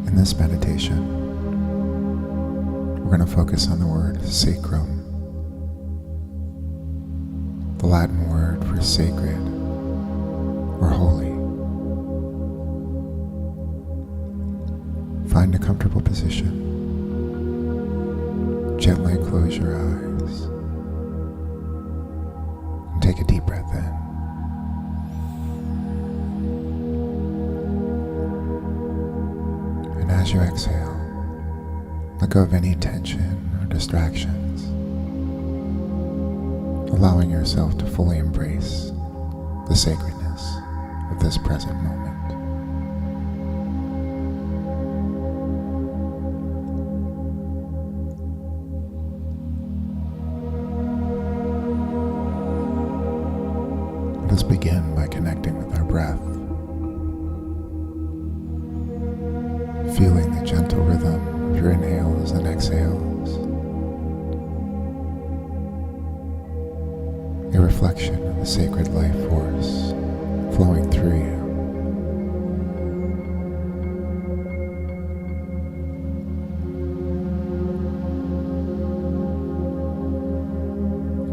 In this meditation, we're going to focus on the word sacrum, the Latin word for sacred or holy. Find a comfortable position. Gently close your eyes and take a deep breath in. And as you exhale, let go of any tension or distractions, allowing yourself to fully embrace the sacredness of this present moment. Let us begin by connecting with our breath, feeling the gentle rhythm of your inhales and exhales, a reflection of the sacred life force flowing through you.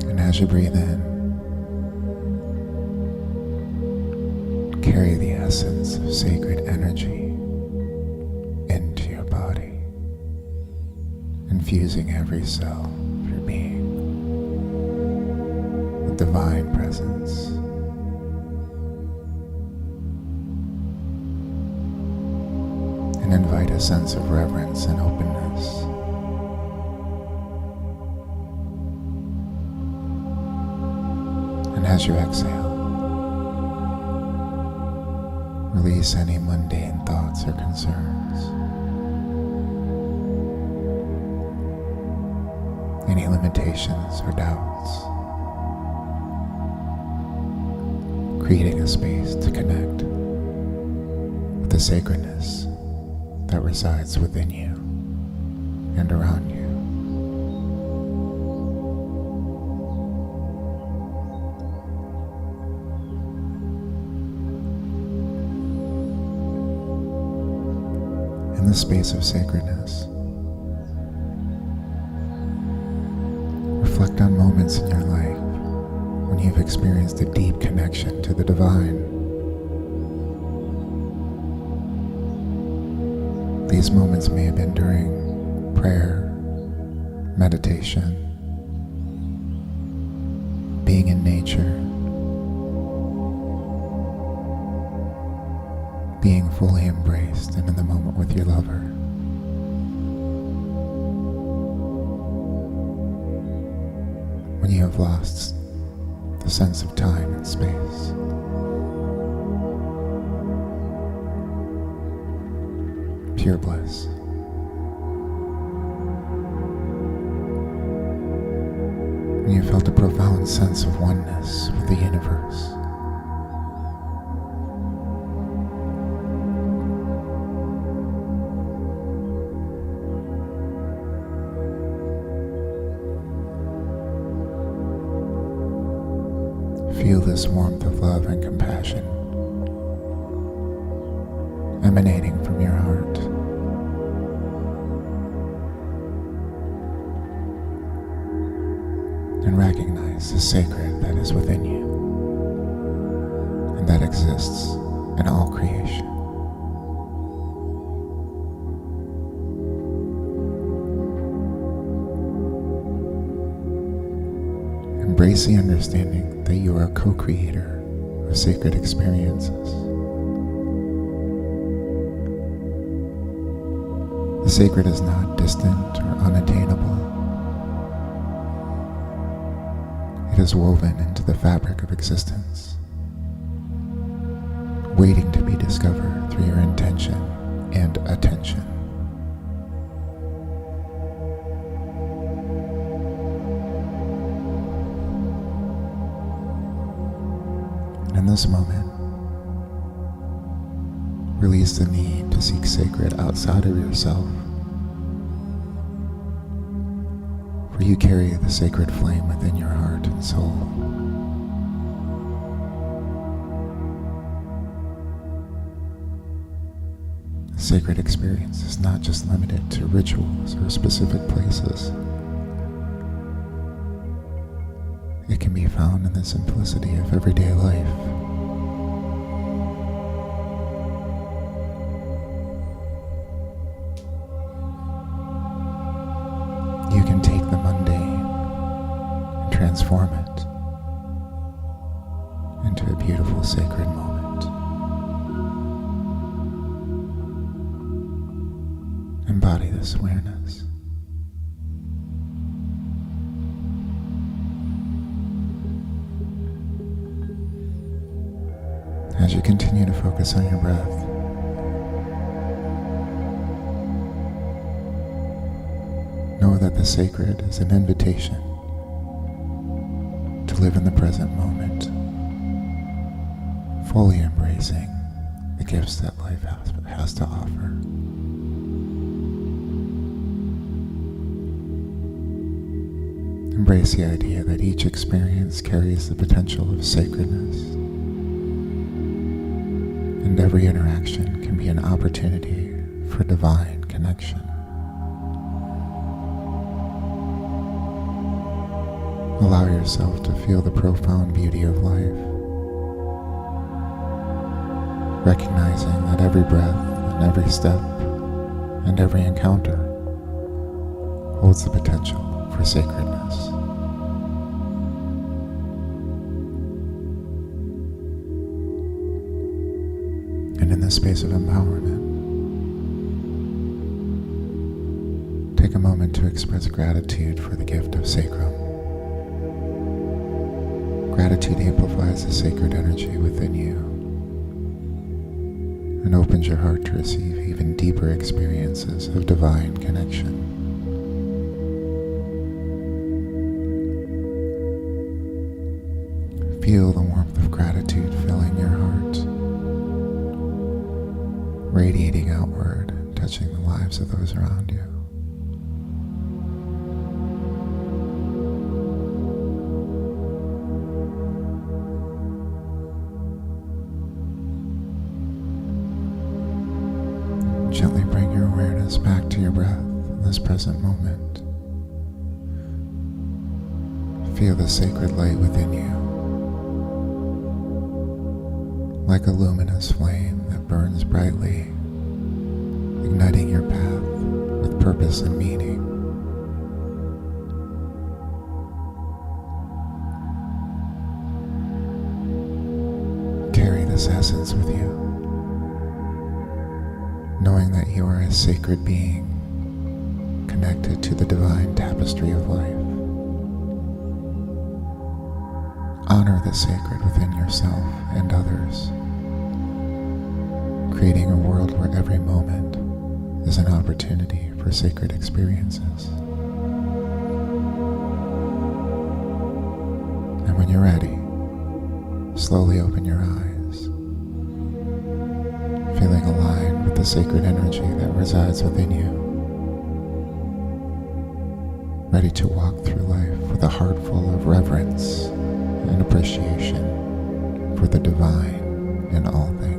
And as you breathe in, carry the essence of sacred energy into your body, infusing every cell of your being with divine presence. And invite a sense of reverence and openness. And as you exhale, release any mundane thoughts or concerns, any limitations or doubts, creating a space to connect with the sacredness that resides within you and around you. In the space of sacredness, reflect on moments in your life when you've experienced a deep connection to the divine. These moments may have been during prayer, meditation, being in nature, being fully embraced and in the moment with your lover. When you have lost the sense of time and space. Pure bliss. When you felt a profound sense of oneness with the universe. Feel this warmth of love and compassion emanating from your heart. And recognize the sacred that is within you and that exists in all creation. Embrace the understanding that you are a co-creator of sacred experiences. The sacred is not distant or unattainable. It is woven into the fabric of existence, waiting to be discovered through your intention and attention. In this moment, release the need to seek sacred outside of yourself, for you carry the sacred flame within your heart and soul. Sacred experience is not just limited to rituals or specific places. It can be found in the simplicity of everyday life. You can take the mundane and transform it into a beautiful sacred moment. Embody this awareness. As you continue to focus on your breath, know that the sacred is an invitation to live in the present moment, fully embracing the gifts that life has to offer. Embrace the idea that each experience carries the potential of sacredness, and every interaction can be an opportunity for divine connection. Allow yourself to feel the profound beauty of life, recognizing that every breath and every step and every encounter holds the potential for sacredness. And in this space of empowerment, take a moment to express gratitude for the gift of sacrum. Gratitude amplifies the sacred energy within you and opens your heart to receive even deeper experiences of divine connection. Feel the warmth of gratitude filling your heart, radiating outward and touching the lives of those around you. Gently bring your awareness back to your breath in this present moment. Feel the sacred light within you, like a luminous flame that burns brightly, igniting your path with purpose and meaning. Carry this essence with you, knowing that you are a sacred being connected to the divine tapestry of life. Honor the sacred within yourself and others, creating a world where every moment is an opportunity for sacred experiences. And when you're ready, slowly open your eyes, feeling aligned with the sacred energy that resides within you, ready to walk through life with a heart full of reverence and appreciation for the divine in all things.